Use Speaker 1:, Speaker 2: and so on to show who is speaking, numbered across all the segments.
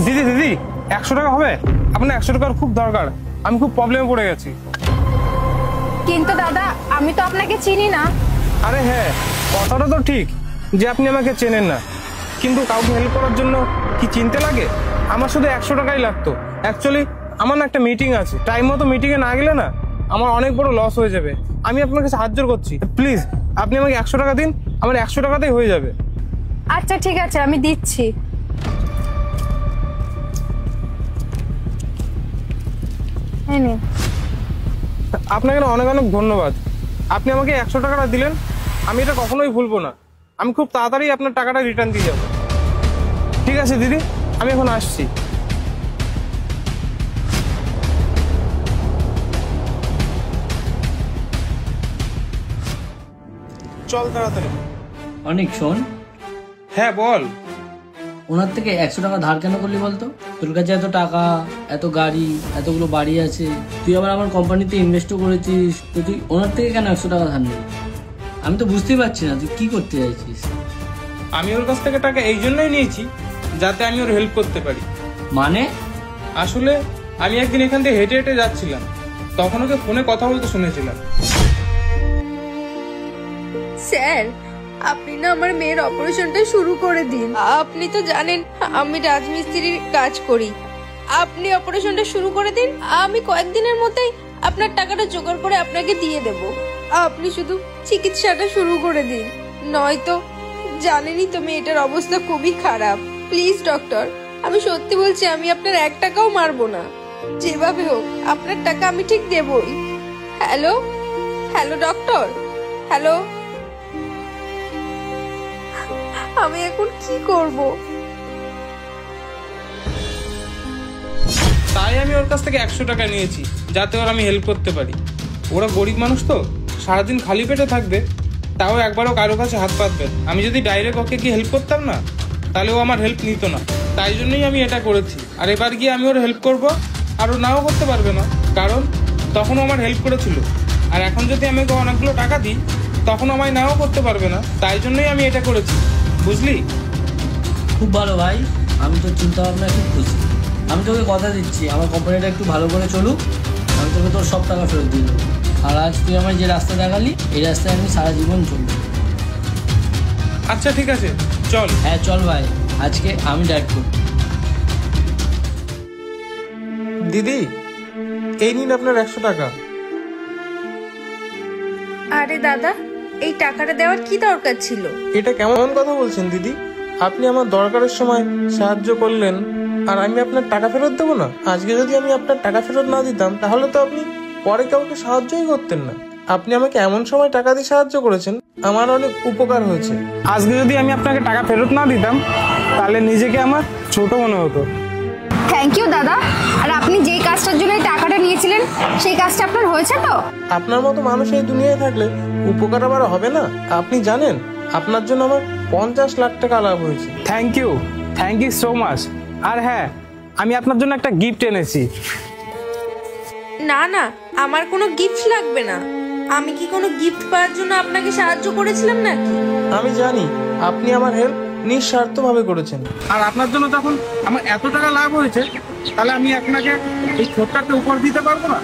Speaker 1: দিদি দিদি 100 টাকা হবে? আপনার 100 টাকার খুব দরকার, আমি খুব প্রবলেমে পড়ে গেছি।
Speaker 2: কিন্তু দাদা আমি তো আপনাকে চিনি না।
Speaker 1: আরে হ্যাঁ, কথাটা তো ঠিক যে আপনি আমাকে চেনেন না, কিন্তু কাউকে হেল্প করার জন্য কি চিনতে লাগে? আমার শুধু 100 টাকাই লাগতো। অ্যাকচুয়ালি আমার না একটা মিটিং আছে, টাইম মতো মিটিংয়ে না গেলে না আমার অনেক বড় লস হয়ে যাবে। আমি আপনাকে সাহায্য করছি, প্লিজ আপনি আমাকে 100 টাকা দিন, আমার 100 টাকাতেই হয়ে যাবে।
Speaker 2: আচ্ছা ঠিক আছে, আমি দিচ্ছি। এই নিন।
Speaker 1: আপনাকে না অনেক অনেক ধন্যবাদ। আপনি আমাকে 100 টাকাটা দিলেন, আমি এটা কখনোই ভুলবো না। আমি খুব তাড়াতাড়ি আপনার টাকাটা রিটার্ন দিয়ে যাবো। ঠিক আছে দিদি, আমি এখন আসছি। চল তাড়াতাড়ি।
Speaker 3: অনেক শোন,
Speaker 1: হ্যাঁ বল।
Speaker 3: ওনার থেকে 100 টাকা ধার কেন করলি বলতো? তোর কাছে এত টাকা, এত গাড়ি, এতগুলো বাড়ি আছে, তুই আবার আমার কোম্পানিতে ইনভেস্টও করেছিস, তো তুই ওনার থেকে কেন 100 টাকা ধার নিবি? আমি তো বুঝতেই পারছি না তুই কি করতে চাইছিস।
Speaker 1: আমি ওর কাছ থেকে টাকা এই জন্যই নিয়েছি যাতে আমি ওর হেল্প করতে পারি।
Speaker 3: মানে?
Speaker 1: আসলে আমি একদিন এখান থেকে হেঁটে হেঁটে যাচ্ছিলাম, তখন ওকে ফোনে কথা বলতে শুনেছিলাম।
Speaker 4: স্যার, আপনি না আমার মেয়ের অপারেশনটা শুরু করে দিন। আপনি তো জানেন আমি রাজমিস্ত্রির কাজ করি। আপনি অপারেশনটা শুরু করে দিন, আমি কয়েকদিনের মধ্যেই আপনার টাকাটা জোগাড় করে আপনাকে দিয়ে দেব। আপনি শুধু চিকিৎসাটা শুরু করে দিন, নয়তো জানেনই তো মেয়েটার অবস্থা খুবই খারাপ। প্লিজ ডক্টর, আমি সত্যি বলছি, আমি আপনার 1 টাকাও মারবো না। যেভাবে হোক আপনার টাকা আমি ঠিক দেবই। Hello hello doctor, hello. আমি এখন কি করব?
Speaker 1: তাই আমি ওর কাছ থেকে 100 টাকা নিয়েছি যাতে ওর আমি হেল্প করতে পারি। ওরা গরিব মানুষ তো, সারাদিন খালি পেটে থাকবে, তাও একবারও কারো কাছে হাত পাতবে। আমি যদি ডাইরেক্ট ওকে গিয়ে হেল্প করতাম না, তাহলে ও আমার হেল্প নিত না। তাই জন্যই আমি এটা করেছি। আর এবার গিয়ে আমি ওর হেল্প করব, আর ও নাও করতে পারবে না, কারণ তখন ও আমার হেল্প করেছিল। আর এখন যদি আমি ওকে অনেকগুলো টাকা দিই, তখন আমায় নাও করতে পারবে না। তাই জন্যই আমি এটা করেছি, বুঝলি?
Speaker 3: খুব ভালো ভাই, আমি তোর চিন্তা ভাবনা খুব খুশি। আমি তোকে কথা দিচ্ছি, আমার কোম্পানিটা একটু ভালো করে চলুক, আমি তোকে তোর সব টাকা ফেরত দিয়ে দেবো। আর আজ তুই আমার যে রাস্তা দেখালি, এই রাস্তায় আমি সারা জীবন চলবো।
Speaker 1: আচ্ছা ঠিক আছে, চল।
Speaker 3: হ্যাঁ চল ভাই, আজকে আমি ডাইরেক্ট করব।
Speaker 1: দিদি, এই নিন আপনার 100 টাকা।
Speaker 4: আরে দাদা, এই টাকাটা দেওয়ার কি দরকার ছিল?
Speaker 1: এটা কেমন কথা বলছেন দিদি? আপনি আমার দরকারের সময় সাহায্য করলেন, আর আমি আপনার টাকা ফেরত দেবো না? আজকে যদি আমি আপনার টাকা ফেরত না দিতাম, তাহলে তো আপনি পরে কাউকে সাহায্যই করতেন না। আপনি আমাকে এমন সময় টাকা দিয়ে সাহায্য করেছেন, আমার অনেক উপকার হয়েছে। আজকে যদি আমি আপনাকে টাকা ফেরত না দিতাম, তাহলে নিজেকে আমার ছোট মনে হতো।
Speaker 2: থ্যাংক ইউ দাদা। আর আপনি যেই কাজটার জন্য এই টাকাটা নিয়েছিলেন, সেই কাজটা আপনার হয়েছে তো?
Speaker 1: আপনার মতো মানুষ এই দুনিয়ায় থাকলে উপকার আবার হবে না? আপনি জানেন, আপনার জন্য আমার 50 লাখ টাকা লাভ হয়েছে। Thank you so much. আর হ্যাঁ, আমি আপনার জন্য একটা গিফট এনেছি।
Speaker 4: না না, আমার কোনো গিফট লাগবে না। আমি কি কোনো গিফট পাওয়ার জন্য আপনাকে সাহায্য করেছিলাম নাকি?
Speaker 1: আমি জানি আপনি আমার হেল্প নিঃস্বার্থভাবে করেছেন, আর আপনার জন্য যখন আমার এত টাকা লাভ হয়েছে, তাহলে আমি আপনাকে এই ছোট্ট একটা উপহার দিতে পারবো না?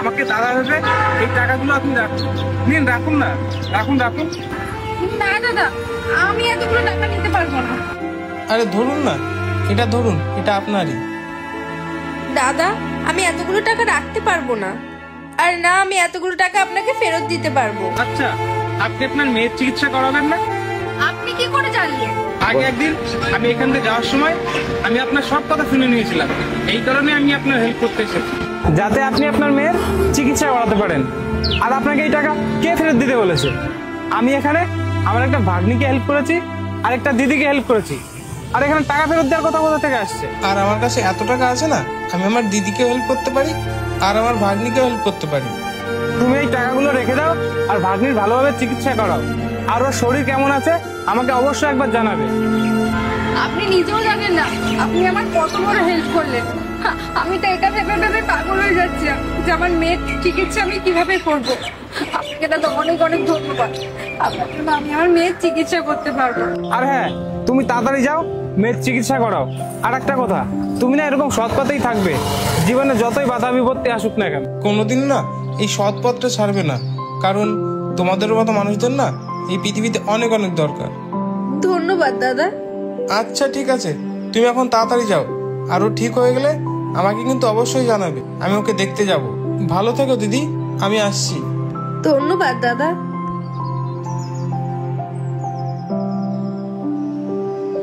Speaker 1: আমাকে দাদা ভেবে এই টাকাগুলো আপনি রাখুন। নিন, রাখুন না, রাখুন।
Speaker 4: না দাদা, আমি এতগুলো টাকা নিতে পারবো না।
Speaker 1: আরে ধরুন না, এটা ধরুন, এটা আপনারই।
Speaker 4: দাদা, আমি এতগুলো টাকা রাখতে পারবো না, আর না আমি এতগুলো টাকা আপনাকে ফেরত দিতে পারবো।
Speaker 1: আচ্ছা, আপনি আপনার মেয়ের চিকিৎসা করাবেন না?
Speaker 4: আপনি কি করে জানলেন?
Speaker 1: আগে একদিন আমি এখান থেকে যাওয়ার সময় আমি আপনার সব কথা শুনে নিয়েছিলাম। এই কারণে আমি আপনার হেল্প করতে এসেছি, যাতে আপনি আপনার মেয়ের চিকিৎসা করাতে পারেন। আর আপনাকে এই টাকা কে ফেরত দিতে বলেছে? আমি এখানে আমার একটা ভাগ্নিকে হেল্প করেছি, আর একটা দিদিকে হেল্প করেছি। আর এখানে টাকা ফেরত দেওয়ার কথা কোথা থেকে আসছে? আর আমার কাছে এত টাকা আছে না, আমি আমার দিদিকেও হেল্প করতে পারি, আর আমার ভাগ্নিকেও হেল্প করতে পারি। তুমি এই টাকাগুলো রেখে দাও, আর ভাগ্নির ভালোভাবে চিকিৎসা করাও। আর ওর শরীর কেমন আছে আমাকে অবশ্যই একবার জানাবে।
Speaker 2: আপনি নিজেও জানেন না আপনি আমার কত বড় হেল্প করলেন। আমি তো এটা ভেবে ভেবে পাগল হয়ে যাচ্ছিলাম যে আমার মেয়ের চিকিৎসা আমি কিভাবে করব। আপনাকে দাদা অনেক অনেক ধন্যবাদ। আপনার জন্য আমি আমার মেয়ের চিকিৎসা করতে পারবো।
Speaker 1: আর হ্যাঁ, তুমি তাড়াতাড়ি যাও, মেয়ের চিকিৎসা করাও। আর একটা কথা, তুমি না এরকম সৎ পথেই থাকবে, জীবনে যতই বাধা বিপত্তি আসুক না কেন, কোনোদিন না এই সৎ পথটা ছাড়বে না। কারণ তোমাদের মতো মানুষদের না এই পৃথিবীতে অনেক অনেক দরকার।
Speaker 4: ধন্যবাদ দাদা।
Speaker 1: আচ্ছা ঠিক আছে, তুমি এখন তাড়াতাড়ি যাও। আরো ঠিক হয়ে গেলে আমাকে কিন্তু অবশ্যই জানাবে, আমি ওকে দেখতে যাব। ভালো থেকো দিদি, আমি আসছি।
Speaker 4: ধন্যবাদ দাদা।